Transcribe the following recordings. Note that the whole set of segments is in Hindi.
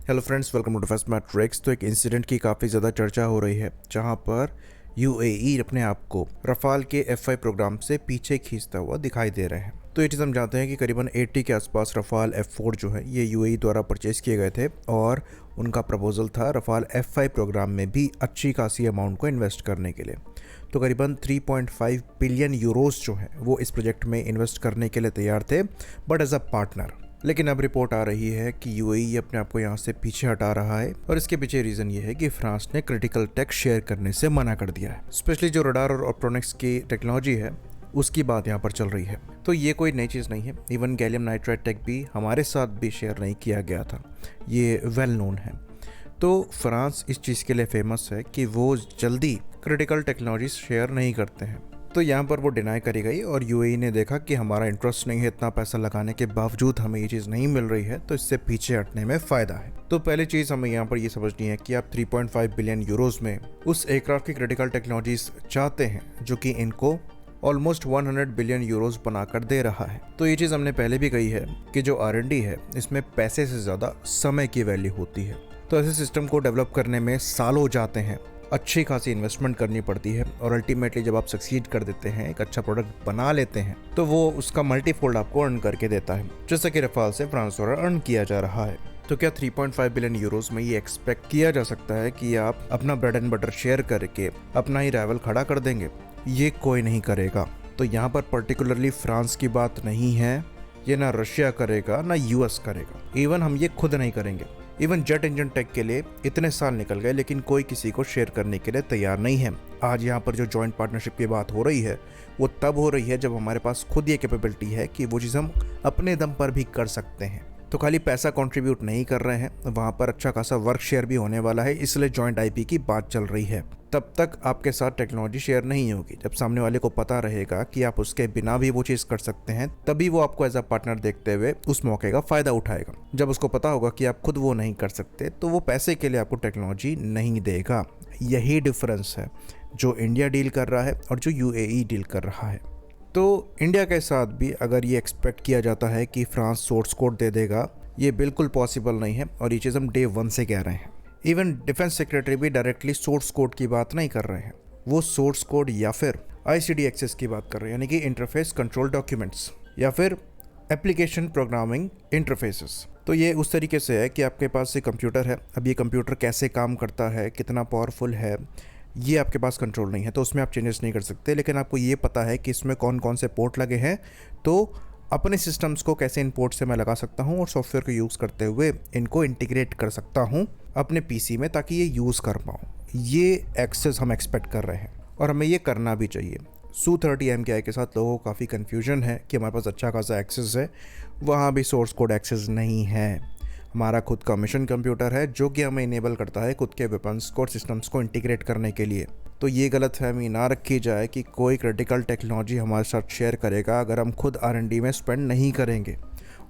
Hello friends, welcome to defence matrix. तो एक इंसिडेंट की काफ़ी ज़्यादा चर्चा हो रही है जहां पर यूएई अपने आप को रफाल के F5 प्रोग्राम से पीछे खींचता हुआ दिखाई दे रहे हैं। तो ये चीज़ हम जानते हैं कि करीबन 80 के आसपास रफाल F4 जो है ये यूएई द्वारा परचेज़ किए गए थे और उनका प्रपोजल था रफाल F5 प्रोग्राम में भी अच्छी खासी अमाउंट को इन्वेस्ट करने के लिए। तो करीबन 3.5 बिलियन यूरोस जो है वो इस प्रोजेक्ट में इन्वेस्ट करने के लिए तैयार थे, बट एज अ पार्टनर। लेकिन अब रिपोर्ट आ रही है कि यूएई अपने आप को यहाँ से पीछे हटा रहा है और इसके पीछे रीज़न ये है कि फ्रांस ने क्रिटिकल टेक शेयर करने से मना कर दिया है। स्पेशली जो रडार और ऑप्ट्रॉनिक्स की टेक्नोलॉजी है उसकी बात यहाँ पर चल रही है। तो ये कोई नई चीज़ नहीं है। इवन गैलियम नाइट्राइड टेक भी हमारे साथ भी शेयर नहीं किया गया था, ये वेल नोन है। तो फ्रांस इस चीज़ के लिए फेमस है कि वो जल्दी क्रिटिकल टेक्नोलॉजी शेयर नहीं करते हैं। तो यहाँ पर वो डिनाई करी गई और यूएई ने देखा कि हमारा इंटरेस्ट नहीं है, इतना पैसा लगाने के बावजूद हमें ये चीज़ नहीं मिल रही है, तो इससे पीछे हटने में फ़ायदा है। तो पहली चीज़ हमें यहाँ पर ये समझनी है कि आप 3.5 बिलियन यूरोस में उस एयरक्राफ्ट की क्रिटिकल टेक्नोलॉजीज चाहते हैं जो कि इनको ऑलमोस्ट 100 बिलियन यूरोस बनाकर दे रहा है। तो ये चीज़ हमने पहले भी कही है कि जो R&D है इसमें पैसे से ज़्यादा समय की वैल्यू होती है। तो ऐसे सिस्टम को डेवलप करने में सालों जाते हैं, अच्छी खासी इन्वेस्टमेंट करनी पड़ती है और अल्टीमेटली जब आप सक्सीड कर देते हैं, एक अच्छा प्रोडक्ट बना लेते हैं, तो वो उसका मल्टीफोल्ड आपको अर्न करके देता है, जैसा कि रफाल से फ्रांस द्वारा अर्न किया जा रहा है। तो क्या 3.5 बिलियन यूरोस में ये एक्सपेक्ट किया जा सकता है कि आप अपना ब्रेड एंड बटर शेयर करके अपना ही राइवल खड़ा कर देंगे? ये कोई नहीं करेगा। तो यहाँ पर पर्टिकुलरली फ्रांस की बात नहीं है, ये ना रशिया करेगा ना यूएस करेगा, इवन हम ये खुद नहीं करेंगे। इवन जेट इंजन टेक के लिए इतने साल निकल गए लेकिन कोई किसी को शेयर करने के लिए तैयार नहीं है। आज यहाँ पर जो जॉइंट पार्टनरशिप की बात हो रही है वो तब हो रही है जब हमारे पास खुद ये कैपेबिलिटी है कि वो चीज़ हम अपने दम पर भी कर सकते हैं। तो खाली पैसा कंट्रीब्यूट नहीं कर रहे हैं, वहाँ पर अच्छा खासा वर्क शेयर भी होने वाला है, इसलिए जॉइंट आईपी की बात चल रही है। तब तक आपके साथ टेक्नोलॉजी शेयर नहीं होगी। जब सामने वाले को पता रहेगा कि आप उसके बिना भी वो चीज़ कर सकते हैं, तभी वो आपको एज अ पार्टनर देखते हुए उस मौके का फ़ायदा उठाएगा। जब उसको पता होगा कि आप खुद वो नहीं कर सकते, तो वो पैसे के लिए आपको टेक्नोलॉजी नहीं देगा। यही डिफरेंस है जो इंडिया डील कर रहा है और जो यूएई डील कर रहा है। तो इंडिया के साथ भी अगर ये एक्सपेक्ट किया जाता है कि फ्रांस सोर्स कोड दे देगा, ये बिल्कुल पॉसिबल नहीं है और ये चीज़ हम डे 1 से कह रहे हैं। इवन डिफेंस सेक्रेटरी भी डायरेक्टली सोर्स कोड की बात नहीं कर रहे हैं, वो सोर्स कोड या फिर ICD एक्सेस की बात कर रहे हैं, यानी कि इंटरफेस कंट्रोल डॉक्यूमेंट्स या फिर एप्लीकेशन प्रोग्रामिंग इंटरफेसेस। तो ये उस तरीके से है कि आपके पास एक कंप्यूटर है, अब ये कंप्यूटर कैसे काम करता है, कितना पावरफुल है, ये आपके पास कंट्रोल नहीं है, तो उसमें आप चेंजेस नहीं कर सकते। लेकिन आपको ये पता है कि इसमें कौन कौन से पोर्ट लगे हैं, तो अपने सिस्टम्स को कैसे इन पोर्ट से मैं लगा सकता हूँ और सॉफ्टवेयर को यूज़ करते हुए इनको इंटीग्रेट कर सकता हूँ अपने पीसी में, ताकि ये यूज़ कर पाऊँ। ये एक्सेस हम एक्सपेक्ट कर रहे हैं और हमें ये करना भी चाहिए। Su-30 MKI के साथ लोगों को काफ़ी कन्फ्यूजन है कि हमारे पास अच्छा खासा एक्सेस है, वहाँ भी सोर्स कोड एक्सेस नहीं है। हमारा खुद का मिशन कंप्यूटर है जो कि हमें इनेबल करता है खुद के वेपन्स को और सिस्टम्स को इंटीग्रेट करने के लिए। तो ये गलतफहमी ना रखी जाए कि कोई क्रिटिकल टेक्नोलॉजी हमारे साथ शेयर करेगा अगर हम खुद R&D में स्पेंड नहीं करेंगे।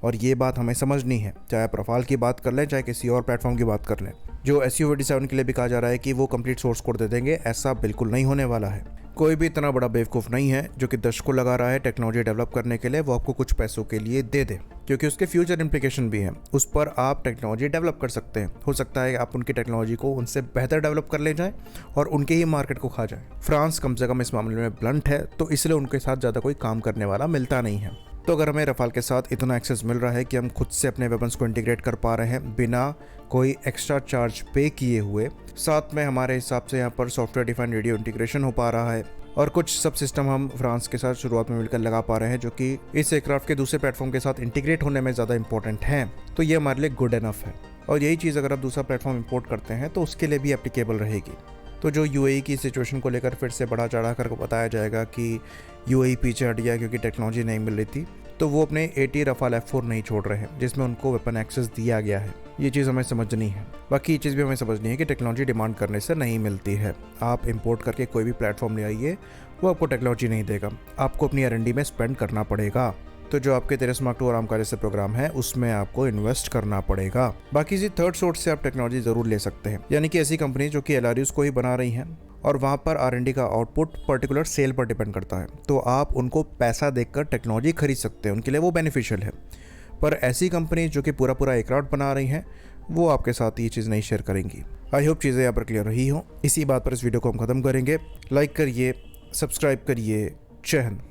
और ये बात हमें समझनी है, चाहे आप रफाल की बात कर लें चाहे किसी और प्लेटफॉर्म की बात कर लें। जो Su-57 के लिए भी कहा जा रहा है कि वो कंप्लीट सोर्स कोड दे देंगे, ऐसा बिल्कुल नहीं होने वाला है। कोई भी इतना बड़ा बेवकूफ़ नहीं है जो कि दशकों लगा रहा है टेक्नोलॉजी डेवलप करने के लिए, वो आपको कुछ पैसों के लिए दे दे, क्योंकि उसके फ्यूचर इंप्लीकेशन भी हैं। उस पर आप टेक्नोलॉजी डेवलप कर सकते हैं। हो सकता है आप उनकी टेक्नोलॉजी को उनसे बेहतर डेवलप कर ले जाएं और उनके ही मार्केट को खा जाएं। फ्रांस कम से कम इस मामले में ब्लंट है, तो इसलिए उनके साथ ज़्यादा कोई काम करने वाला मिलता नहीं है। तो अगर हमें रफाल के साथ इतना एक्सेस मिल रहा है कि हम खुद से अपने वेपन्स को इंटीग्रेट कर पा रहे हैं बिना कोई एक्स्ट्रा चार्ज पे किए हुए, साथ में हमारे हिसाब से यहाँ पर सॉफ्टवेयर डिफाइंड रेडियो इंटीग्रेशन हो पा रहा है और कुछ सब सिस्टम हम फ्रांस के साथ शुरुआत में मिलकर लगा पा रहे हैं जो कि इस एयरक्राफ्ट के दूसरे प्लेटफॉर्म के साथ इंटीग्रेट होने में ज़्यादा इंपॉर्टेंट हैं, तो ये हमारे लिए गुड इनफ है। और यही चीज़ अगर आप दूसरा प्लेटफॉर्म इंपोर्ट करते हैं तो उसके लिए भी एप्लीकेबल रहेगी। तो जो यूएई की सिचुएशन को लेकर फिर से बढ़ा चढ़ा कर बताया जाएगा कि यूएई पीछे हट गया क्योंकि टेक्नोलॉजी नहीं मिल रही थी, तो वो अपने 80 रफाल F4 नहीं छोड़ रहे हैं जिसमें उनको वेपन एक्सेस दिया गया है। ये चीज़ हमें समझनी है। बाकी ये चीज़ भी हमें समझनी है कि टेक्नोलॉजी डिमांड करने से नहीं मिलती है। आप इंपोर्ट करके कोई भी प्लेटफॉर्म ले आइए, वो आपको टेक्नोलॉजी नहीं देगा, आपको अपनी R&D में स्पेंड करना पड़ेगा। तो जो आपके तेरस मार्क 2 और आमका जैसे प्रोग्राम है उसमें आपको इन्वेस्ट करना पड़ेगा। बाकी किसी थर्ड सोर्स से आप टेक्नोलॉजी ज़रूर ले सकते हैं, यानी कि ऐसी कंपनी जो कि LRUs को ही बना रही हैं और वहाँ पर R&D का आउटपुट पर्टिकुलर सेल पर डिपेंड करता है, तो आप उनको पैसा देकर टेक्नोलॉजी खरीद सकते हैं, उनके लिए वो बेनिफिशियल है। पर ऐसी कंपनी जो कि पूरा एयरक्राफ्ट बना रही हैं वो आपके साथ ये चीज़ नहीं शेयर करेंगी। आई होप चीज़ें यहाँ पर क्लियर रही हो। इसी बात पर इस वीडियो को हम ख़त्म करेंगे। लाइक करिए, सब्सक्राइब करिए। जय हिंद।